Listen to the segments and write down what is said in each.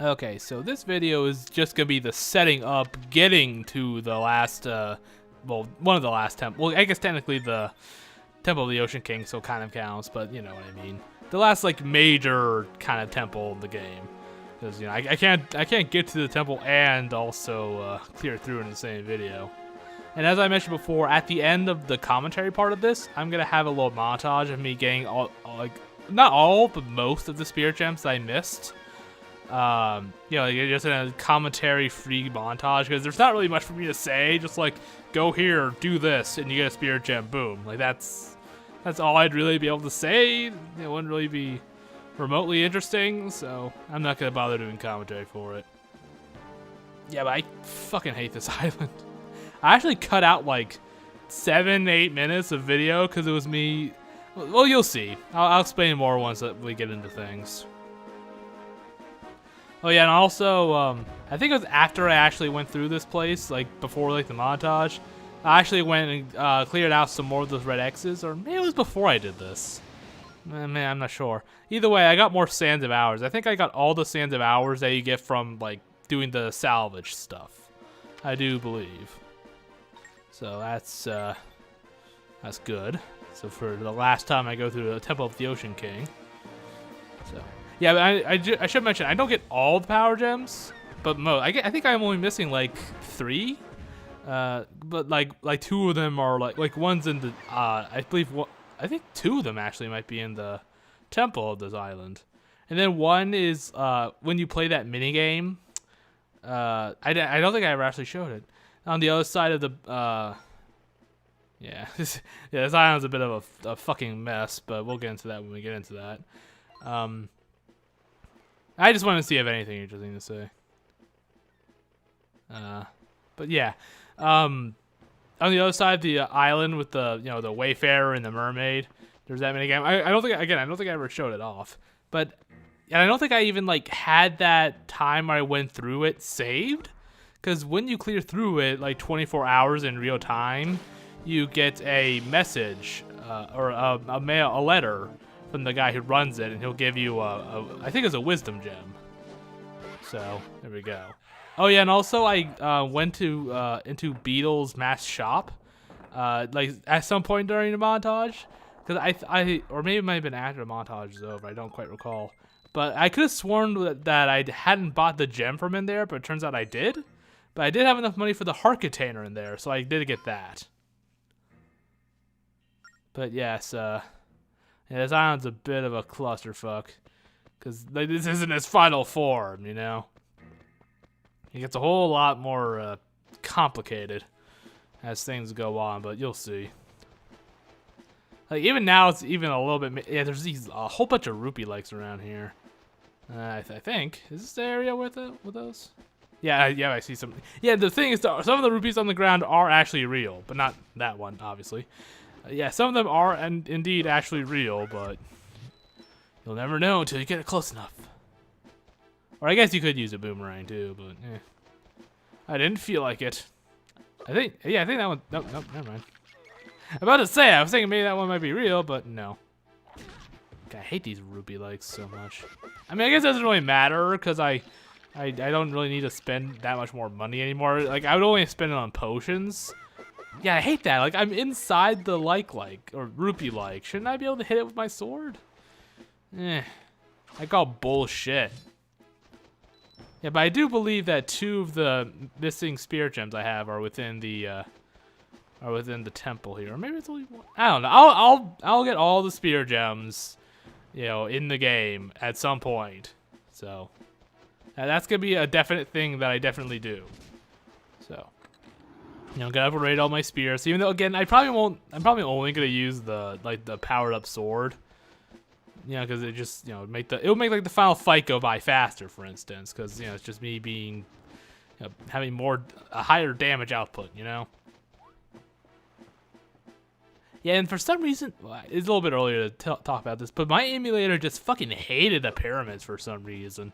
Okay, so this video is just gonna be the setting up, getting to the last, well, one of the last temple. Well, I guess technically the Temple of the Ocean King, so kind of counts, but you know what I mean. The last like major kind of temple in the game, because you know I can't get to the temple and also clear through in the same video. And as I mentioned before, at the end of the commentary part of this, I'm gonna have a little montage of me getting all like not all, but most of the spirit gems that I missed. You know, you're just in a commentary-free montage because there's not really much for me to say. Just like go here, do this, and you get a spirit gem. Boom. Like that's all I'd really be able to say. It wouldn't really be remotely interesting, so I'm not gonna bother doing commentary for it. Yeah, but I fucking hate this island. I actually cut out like 7-8 minutes of video because it was me. Well, you'll see. I'll explain more once that we get into things. Oh yeah, and also, I think it was after I actually went through this place, like before like the montage, I actually went and cleared out some more of those red X's, or maybe it was before I did this. Man, I'm not sure. Either way, I got more Sands of Hours. I think I got all the Sands of Hours that you get from like doing the salvage stuff. I do believe. So that's good. So for the last time I go through the Temple of the Ocean King. So. Yeah, but I should mention, I don't get all the power gems, but I think I'm only missing like 3. But like 2 of them are like one's in the I think 2 of them actually might be in the temple of this island, and then one is when you play that mini game. I don't think I ever actually showed it on the other side of the yeah. Yeah, this island's a bit of a fucking mess, but we'll get into that when we get into that. I just want to see if anything interesting to say. But yeah, on the other side of the island with the the Wayfarer and the Mermaid, there's that mini game. I don't think I ever showed it off, and I don't think I even like had that time I went through it saved, because when you clear through it like 24 hours in real time, you get a message or a letter from the guy who runs it, and he'll give you I think it's a wisdom gem. So there we go. Oh yeah, and also I went to into Beetle's mask shop, like at some point during the montage, because I or maybe it might have been after the montage is over. I don't quite recall, but I could have sworn that I hadn't bought the gem from in there, but it turns out I did. But I did have enough money for the heart container in there, so I did get that. But yes, yeah, this island's a bit of a clusterfuck, because like, this isn't its final form, you know? It gets a whole lot more complicated as things go on, but you'll see. Like, even now, it's even a little bit... Yeah, there's a whole bunch of rupee likes around here. I think. Is this the area with those? Yeah, I see some... Yeah, the thing is, some of the rupees on the ground are actually real, but not that one, obviously. Yeah, some of them are indeed actually real, but you'll never know until you get it close enough. Or I guess you could use a boomerang too, but I didn't feel like it. I think that one. Nope, never mind. I'm about to say, I was thinking maybe that one might be real, but no. God, I hate these rupee likes so much. I mean, I guess it doesn't really matter because I don't really need to spend that much more money anymore. Like, I would only spend it on potions. Yeah, I hate that. Like, I'm inside the like or rupee like. Shouldn't I be able to hit it with my sword? I call bullshit. Yeah, but I do believe that 2 of the missing spirit gems I have are within the temple here. Or maybe it's only 1. I don't know. I'll get all the spirit gems, in the game at some point. So that's gonna be a definite thing that I definitely do. So. Gotta upgrade all my spears. Even though, again, I'm probably only gonna use the powered up sword. Because it just it'll make like the final fight go by faster, for instance. Because it's just me being having a higher damage output. Yeah, and for some reason, it's a little bit earlier to talk about this, but my emulator just fucking hated the pyramids for some reason.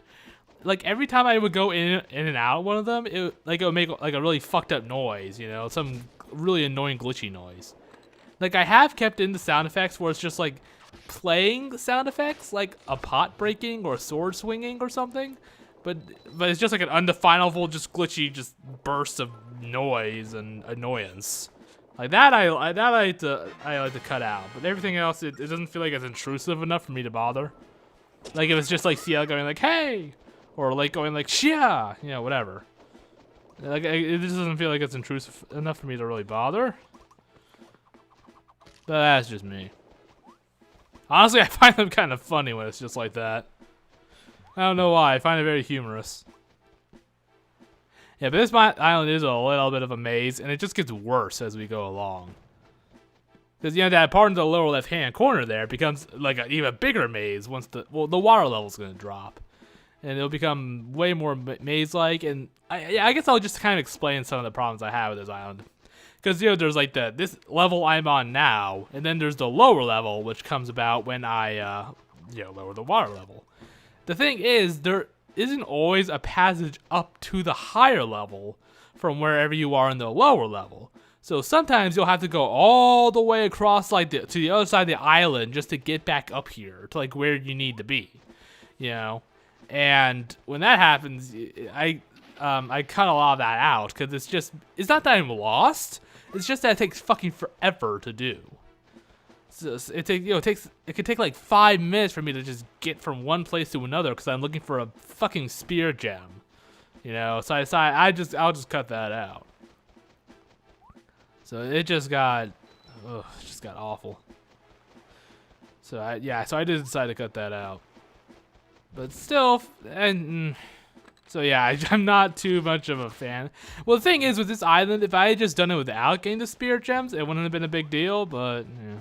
Like, every time I would go in and out of one of them, it would make like a really fucked up noise, some really annoying glitchy noise. Like, I have kept in the sound effects where it's just like playing sound effects, like a pot breaking or a sword swinging or something, but it's just like an undefinable, just glitchy, just bursts of noise and annoyance. Like that, I like to cut out. But everything else, it doesn't feel like it's intrusive enough for me to bother. Like if it's just like Ciel going like hey, or like going like shia, you know, whatever. Like it just doesn't feel like it's intrusive enough for me to really bother. But that's just me. Honestly, I find them kind of funny when it's just like that. I don't know why. I find it very humorous. Yeah, but this island is a little bit of a maze, and it just gets worse as we go along. Because, you know, that part in the lower left-hand corner there becomes like an even bigger maze once the water level's going to drop. And it'll become way more maze-like, and I guess I'll just kind of explain some of the problems I have with this island. Because, you know, there's like this level I'm on now, and then there's the lower level, which comes about when I, you know, lower the water level. The thing is, there isn't always a passage up to the higher level from wherever you are in the lower level. So sometimes you'll have to go all the way across like to the other side of the island just to get back up here to like where you need to be, you know. And when that happens, I cut a lot of that out because it's not that I'm lost. It's just that it takes fucking forever to do. So it could take like 5 minutes for me to just get from one place to another because I'm looking for a fucking spear gem, you know. So I decided I'll just cut that out. So it just got awful. So I did decide to cut that out. But still, so yeah, I'm not too much of a fan. Well, the thing is with this island, if I had just done it without getting the spear gems, it wouldn't have been a big deal. But yeah.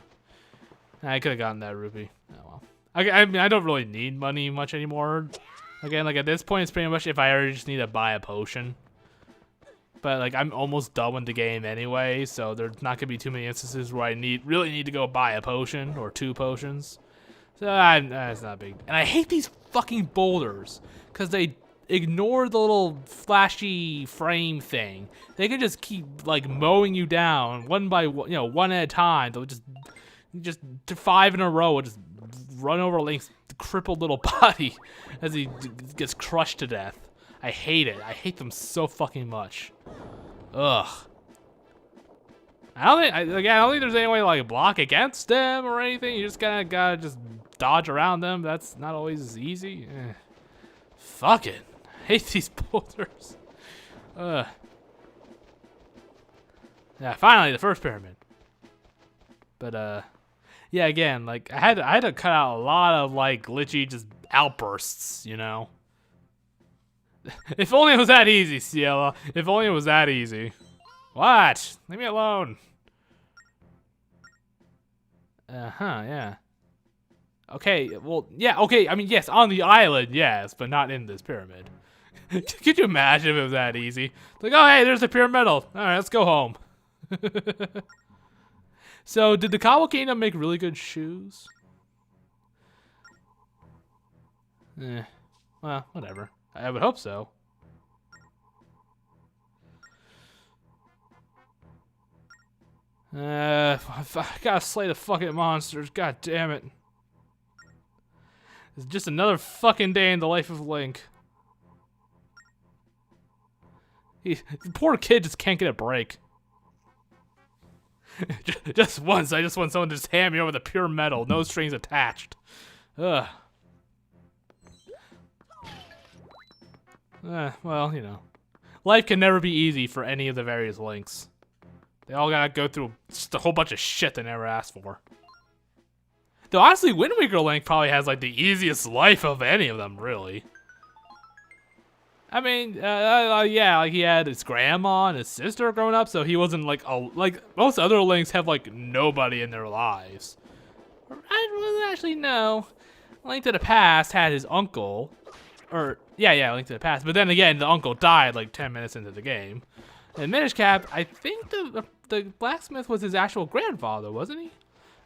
I could have gotten that rupee. Oh well. I mean, I don't really need money much anymore. Again, like at this point, it's pretty much if I already just need to buy a potion. But like I'm almost done with the game anyway, so there's not gonna be too many instances where I really need to go buy a potion or 2 potions. So it's not big. And I hate these fucking boulders because they ignore the little flashy frame thing. They can just keep like mowing you down one by one, you know, one at a time. They'll just 5 in a row will just run over Link's crippled little body as he gets crushed to death. I hate it. I hate them so fucking much. Ugh. I don't think there's any way to like block against them or anything. You just gotta just dodge around them. That's not always as easy. Fuck it. I hate these boulders. Yeah, finally the first pyramid. But yeah, again, like I had to cut out a lot of like glitchy just outbursts, you know. If only it was that easy, Ciela. If only it was that easy. What? Leave me alone. Yeah. Okay, well, yeah, okay, I mean, yes, on the island, yes, but not in this pyramid. Could you imagine if it was that easy? It's like, oh, hey, there's a pyramidal. All right, let's go home. So, did the Cobble Kingdom make really good shoes? Well, whatever. I would hope so. I gotta slay the fucking monsters. God damn it. It's just another fucking day in the life of Link. The poor kid just can't get a break. Just once, I just want someone to just hand me over the pure metal, no strings attached. Ugh. Well, you know. Life can never be easy for any of the various Links. They all gotta go through just a whole bunch of shit they never asked for. Though honestly, Wind Waker Link probably has like the easiest life of any of them, really. I mean, yeah, like he had his grandma and his sister growing up, so he wasn't like most other Links have like nobody in their lives. Actually, no. Link to the Past had his uncle, or yeah, Link to the Past. But then again, the uncle died like 10 minutes into the game. And Minish Cap, I think the blacksmith was his actual grandfather, wasn't he?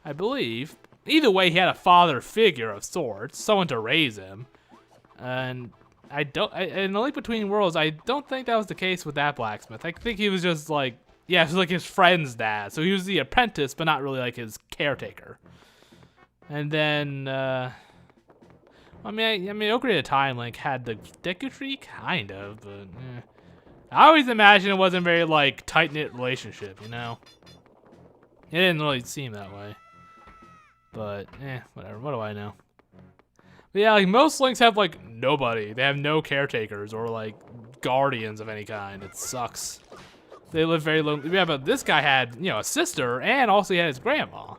I believe. Either way, he had a father figure of sorts, someone to raise him. And in the Link Between Worlds, I don't think that was the case with that blacksmith. I think he was just like, yeah, it was like his friend's dad. So he was the apprentice, but not really like his caretaker. And then, I mean, Ocarina of Time Link had the Deku kind of, but I always imagined it wasn't very like tight-knit relationship, you know. It didn't really seem that way, but whatever. What do I know? But yeah, like most Links have like nobody. They have no caretakers or like guardians of any kind. It sucks. They live very lonely. Yeah, but this guy had, you know, a sister and also he had his grandma,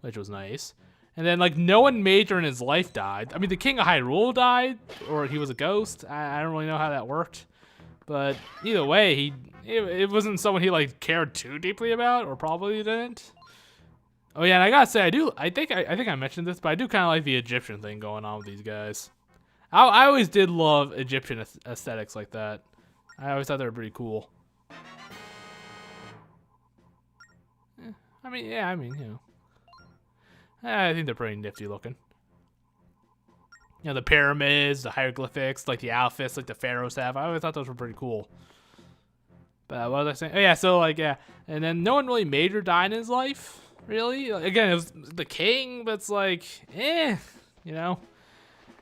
which was nice. And then like no one major in his life died. I mean, the King of Hyrule died, or he was a ghost. I don't really know how that worked, but either way, it wasn't someone he like cared too deeply about, or probably didn't. Oh yeah, and I gotta say, I think I mentioned this, but I do kind of like the Egyptian thing going on with these guys. I always did love Egyptian aesthetics like that. I always thought they were pretty cool. I mean, yeah, you know. I think they're pretty nifty looking. You know, the pyramids, the hieroglyphics, like the outfits, like the pharaohs have. I always thought those were pretty cool. But what was I saying? Oh yeah, so like yeah, and then no one really major died in his life, really. Again, it was the king, but it's like, you know.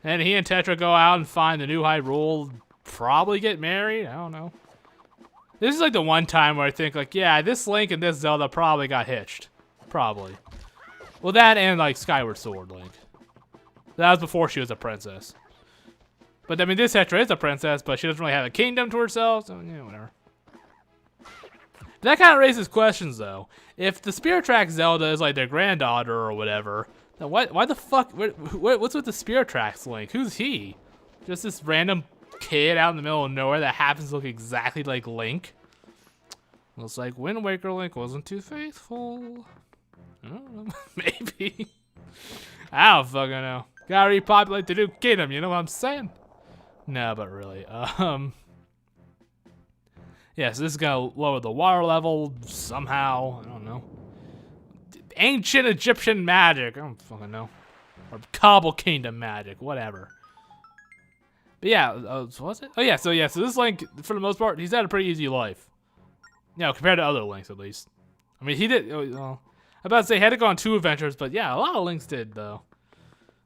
And he and Tetra go out and find the new Hyrule, probably get married. I don't know. This is like the one time where I think like, yeah, this Link and this Zelda probably got hitched. Probably. Well, that and like Skyward Sword Link. That was before she was a princess. But I mean, this Tetra is a princess, but she doesn't really have a kingdom to herself, so yeah, whatever. That kind of raises questions though. If the Spirit Track Zelda is like their granddaughter or whatever, then why the fuck? What's with the Spirit Tracks Link? Who's he? Just this random kid out in the middle of nowhere that happens to look exactly like Link. Looks like Wind Waker Link wasn't too faithful. I don't know. Maybe. I don't fucking know. Gotta repopulate the new kingdom, you know what I'm saying? No, but really. Yeah, so this is gonna lower the water level somehow. I don't know. Ancient Egyptian magic. I don't fucking know. Or Cobble Kingdom magic, whatever. But yeah, what was it? Oh yeah, so this Link, for the most part, he's had a pretty easy life. You know, compared to other Links at least. I mean, he did, well, I'm about to say he had to go on 2 adventures, but yeah, a lot of Links did though.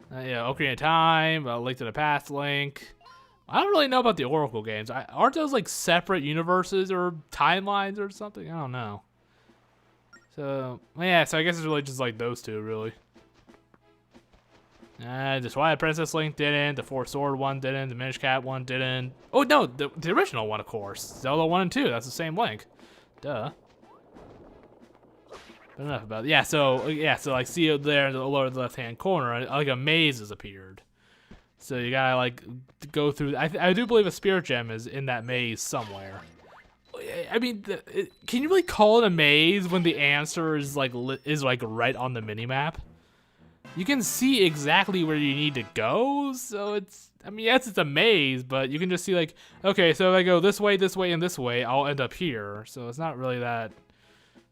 Yeah, Ocarina of Time, Link to the Past Link. I don't really know about the Oracle games. Aren't those like separate universes or timelines or something? I don't know. So yeah, so I guess it's really just like those 2 really. The Twilight Princess Link didn't, the Four Sword one didn't, the Minish Cap one didn't. Oh no, the original one of course. Zelda 1 and 2, that's the same Link. Duh. But enough about it. Yeah, so like see there in the lower left hand corner, like a maze has appeared. So you gotta like go through. I do believe a spirit gem is in that maze somewhere. I mean, can you really call it a maze when the answer is like right on the mini map? You can see exactly where you need to go, so it's. I mean, yes, it's a maze, but you can just see like, okay, so if I go this way, and this way, I'll end up here. So it's not really that.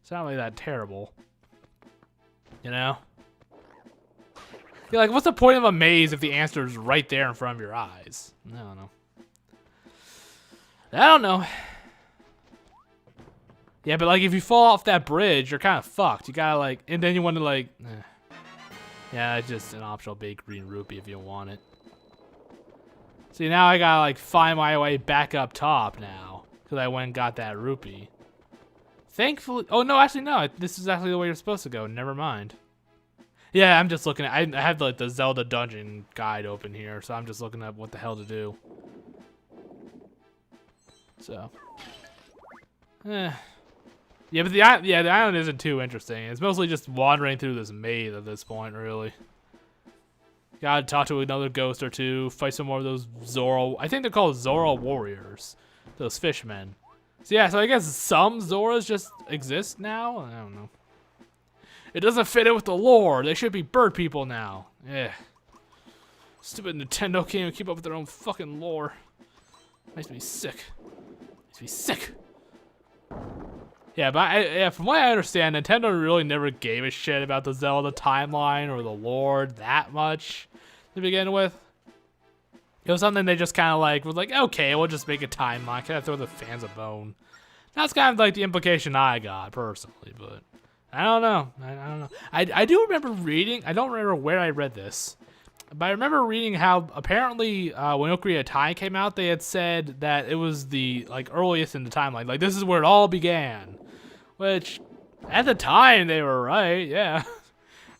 It's not really that terrible. You know? You're like, what's the point of a maze if the answer is right there in front of your eyes? I don't know. I don't know. Yeah, but like if you fall off that bridge, you're kind of fucked. You gotta like, and then you want to like, yeah, it's just an optional baked green rupee if you want it. See, now I gotta like find my way back up top now because I went and got that rupee. Thankfully, oh no, actually no, this is actually the way you're supposed to go. Never mind. Yeah, I'm just looking at, I have like the Zelda dungeon guide open here, so I'm just looking at what the hell to do. So, yeah, but the island isn't too interesting. It's mostly just wandering through this maze at this point, really. Gotta talk to another ghost or 2, fight some more of those Zora. I think they're called Zora warriors, those fishmen. So yeah, so I guess some Zoras just exist now. I don't know. It doesn't fit in with the lore. They should be bird people now. Yeah. Stupid Nintendo can't even keep up with their own fucking lore. Makes me sick. Makes me sick. Yeah, but from what I understand, Nintendo really never gave a shit about the Zelda timeline or the lore that much to begin with. It was something they just kind of like was like, okay, we'll just make a timeline, kind of throw the fans a bone. That's kind of like the implication I got personally, but I don't know. I don't know. I do remember reading. I don't remember where I read this. But I remember reading how apparently when Ocarina of Time came out, they had said that it was the like earliest in the timeline. Like this is where it all began, which at the time they were right. Yeah,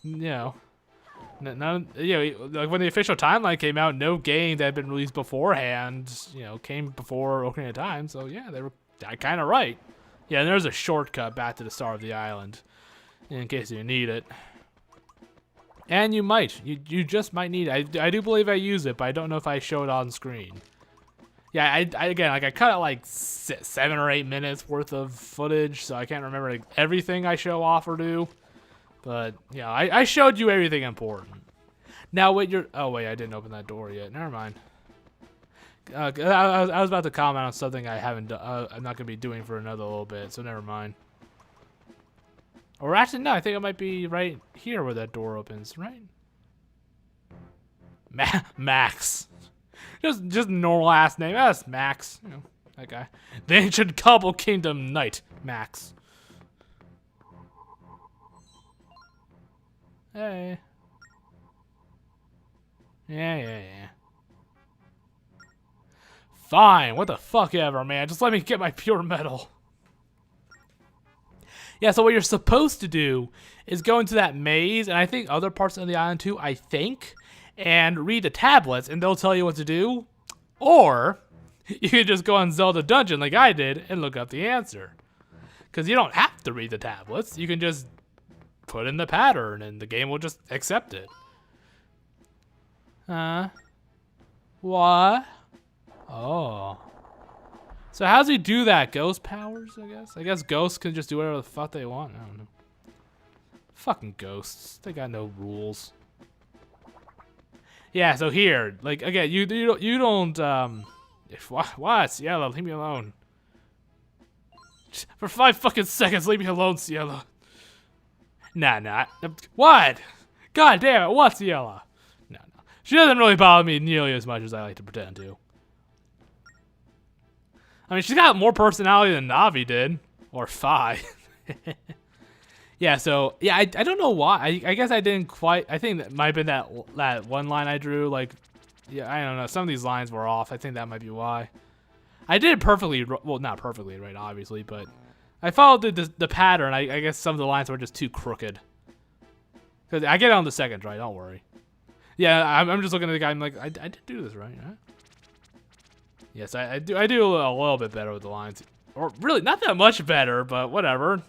you know, like when the official timeline came out, no game that had been released beforehand, came before Ocarina of Time. So yeah, they were kind of right. Yeah, and there's a shortcut back to the start of the island, in case you need it. And you might. You just might need it. I do believe I use it, but I don't know if I show it on screen. Yeah, I again, like I cut out like 7 or 8 minutes worth of footage, so I can't remember like, everything I show off or do. But, yeah, I showed you everything important. Now, wait, oh, wait, I didn't open that door yet. Never mind. I was about to comment on something I haven't done. I'm not going to be doing for another little bit, so never mind. Or actually, no, I think it might be right here where that door opens, right? Max. Just normal ass name. That's Max. That guy. The Ancient Cobble Kingdom Knight. Max. Hey. Yeah. Fine. What the fuck ever, man. Just let me get my pure metal. Yeah, so what you're supposed to do is go into that maze, and I think other parts of the island too, and read the tablets, and they'll tell you what to do. Or, you can just go on Zelda Dungeon like I did, and look up the answer. Because you don't have to read the tablets, you can just put in the pattern, and the game will just accept it. What? Oh. So how does he do that? Ghost powers, I guess? I guess ghosts can just do whatever the fuck they want. I don't know. Fucking ghosts. They got no rules. Yeah, so here, like, again, you don't, what? Cielo, leave me alone. For 5 fucking seconds, leave me alone, Cielo. Nah. What? God damn it, what, Cielo? No. She doesn't really bother me nearly as much as I like to pretend to. I mean, she's got more personality than Navi did. Or Fi. Yeah, so, yeah, I don't know why. I guess I didn't quite... I think that might have been that one line I drew. Like, yeah, I don't know. Some of these lines were off. I think that might be why. I did perfectly... Well, not perfectly right, obviously, but... I followed the pattern. I guess some of the lines were just too crooked. Because I get it on the second try, don't worry. Yeah, I'm just looking at the guy. I'm like, I did do this right, huh? Yes, I do a little bit better with the lines. Or really, not that much better, but whatever.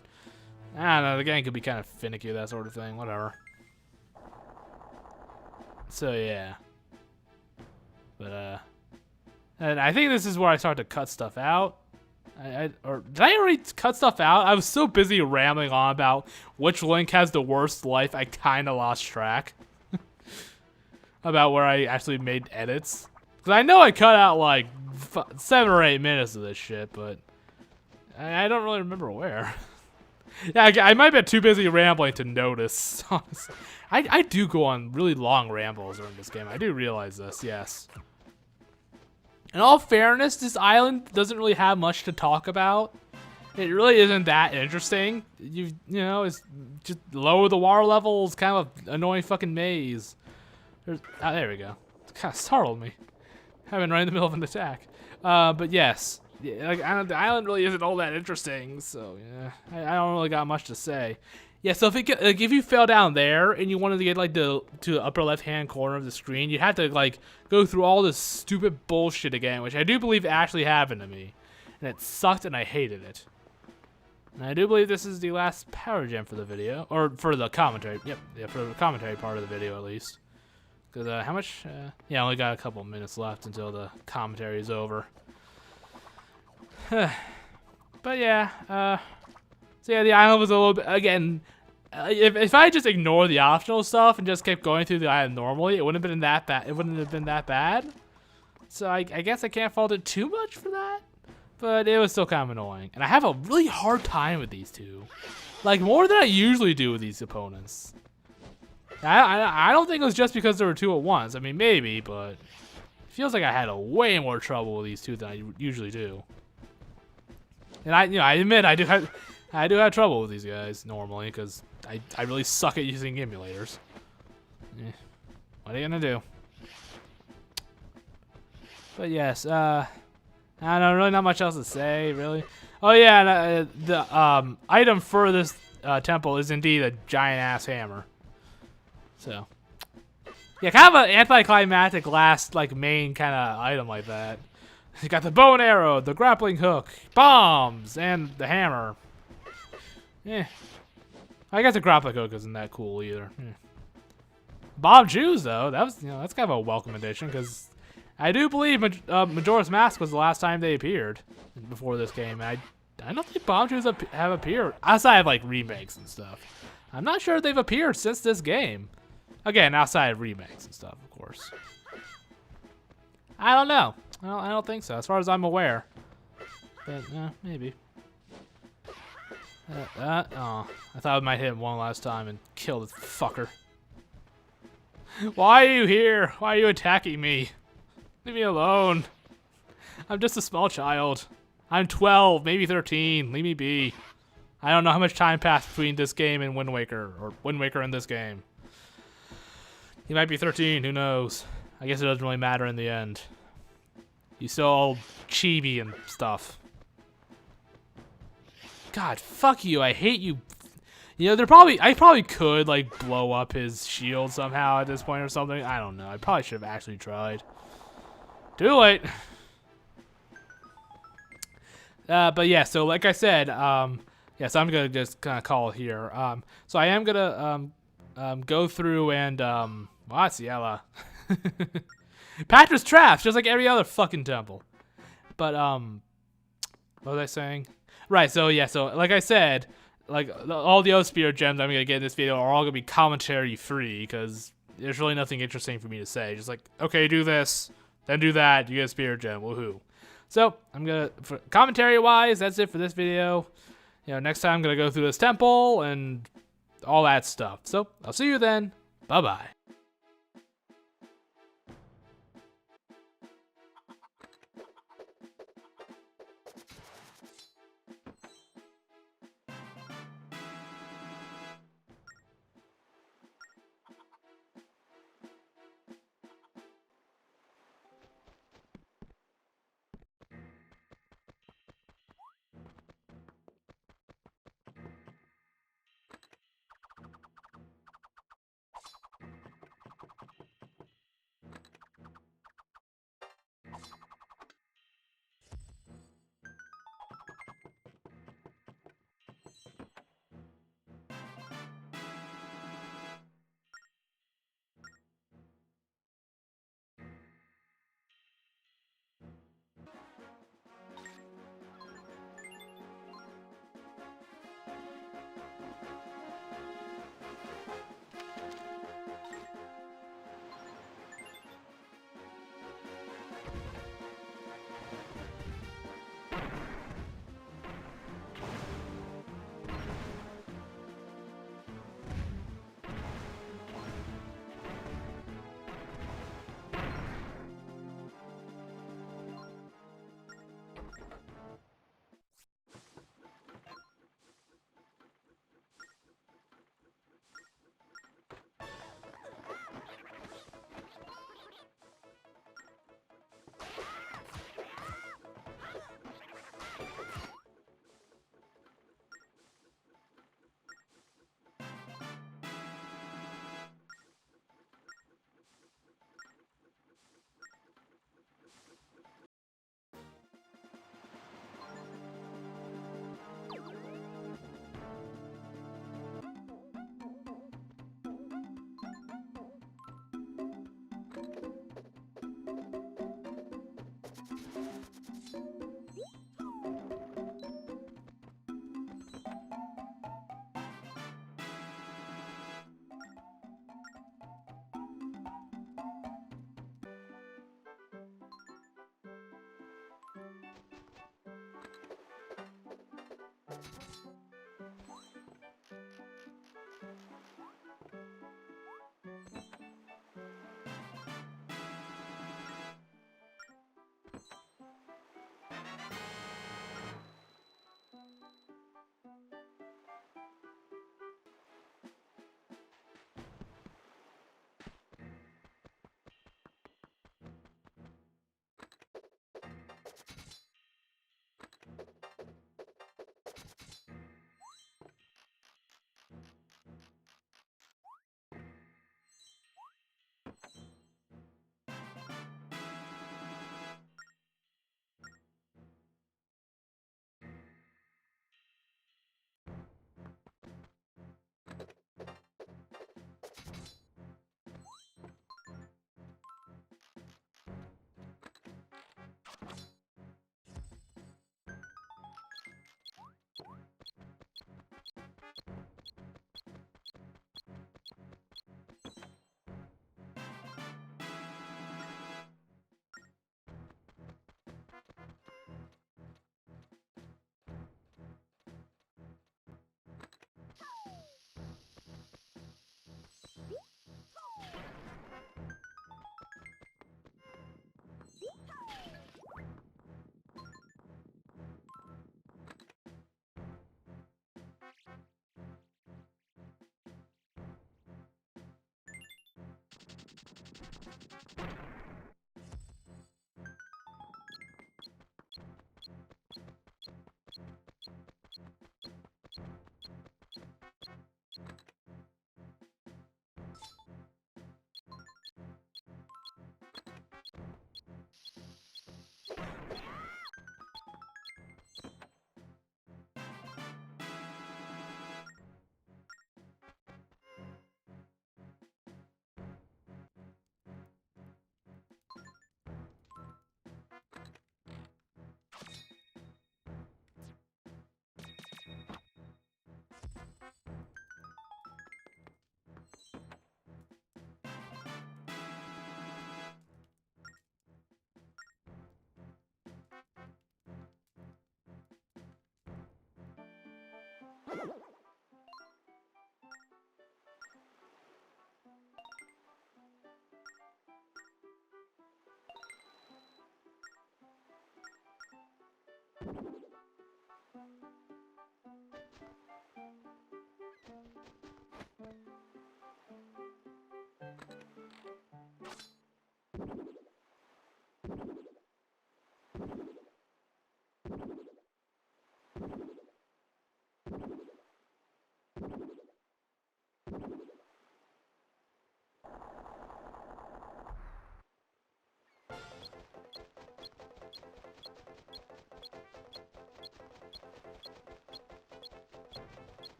I don't know, the game could be kind of finicky, that sort of thing. Whatever. So, yeah. But, and I think this is where I start to cut stuff out. Or did I already cut stuff out? I was so busy rambling on about which Link has the worst life, I kind of lost track. About where I actually made edits. Because I know I cut out like 7 or 8 minutes of this shit, but I don't really remember where. Yeah, I might have been too busy rambling to notice. I do go on really long rambles during this game. I do realize this, yes. In all fairness, this island doesn't really have much to talk about. It really isn't that interesting. You know, it's just lower the water levels, kind of an annoying fucking maze. There we go. It kind of startled me. Having right in the middle of an attack. But yes. Yeah, like, the island really isn't all that interesting, so yeah, I don't really got much to say. Yeah, so if you fell down there and you wanted to get like to the upper left-hand corner of the screen, you had to like go through all this stupid bullshit again, which I do believe actually happened to me, and it sucked and I hated it. And I do believe this is the last power gem for the video, or for the commentary. Yep, yeah, for the commentary part of the video at least. Because how much? Yeah, I only got a couple minutes left until the commentary is over. But yeah, so yeah, the island was a little bit, again, if I just ignore the optional stuff and just kept going through the island normally, it wouldn't have been that bad. It wouldn't have been that bad. So I guess I can't fault it too much for that, but it was still kind of annoying. And I have a really hard time with these two, like more than I usually do with these opponents. I don't think it was just because there were two at once. I mean, maybe, but it feels like I had a way more trouble with these two than I usually do. And I admit I do have trouble with these guys normally because I really suck at using emulators. What are you gonna do? But yes, I don't know, really not much else to say, really. Oh yeah, and, the item for this temple is indeed a giant-ass hammer. So, yeah, kind of an anticlimactic last, like, main kind of item like that. You got the bow and arrow, the grappling hook, bombs, and the hammer. Yeah. I guess the grappling hook isn't that cool either. Yeah. Bomb shoes, though, that was, that's kind of a welcome addition, because I do believe Majora's Mask was the last time they appeared before this game. And I don't think bomb shoes have appeared outside of like remakes and stuff. I'm not sure they've appeared since this game. Again, outside of remakes and stuff, of course. I don't know. I don't think so, as far as I'm aware. But maybe. Oh, I thought I might hit him one last time and kill this fucker. Why are you here? Why are you attacking me? Leave me alone. I'm just a small child. I'm 12, maybe 13. Leave me be. I don't know how much time passed between this game and Wind Waker, or Wind Waker and this game. He might be 13, who knows? I guess it doesn't really matter in the end. He's still all chibi and stuff. God, fuck you. I hate you. You know, I probably could, like, blow up his shield somehow at this point or something. I don't know. I probably should have actually tried. Too late. But yeah, so like I said, yeah, so I'm gonna just kind of call it here. So I am gonna go through and what's Yella? Patra's traps, just like every other fucking temple. But what was I saying? Right. So yeah. So like I said, like all the other spirit gems I'm gonna get in this video are all gonna be commentary free because there's really nothing interesting for me to say. Just like, okay, do this, then do that, you get a spirit gem, woohoo. So I'm gonna, for commentary wise, that's it for this video. You know, next time I'm gonna go through this temple and all that stuff. So I'll see you then. Bye bye.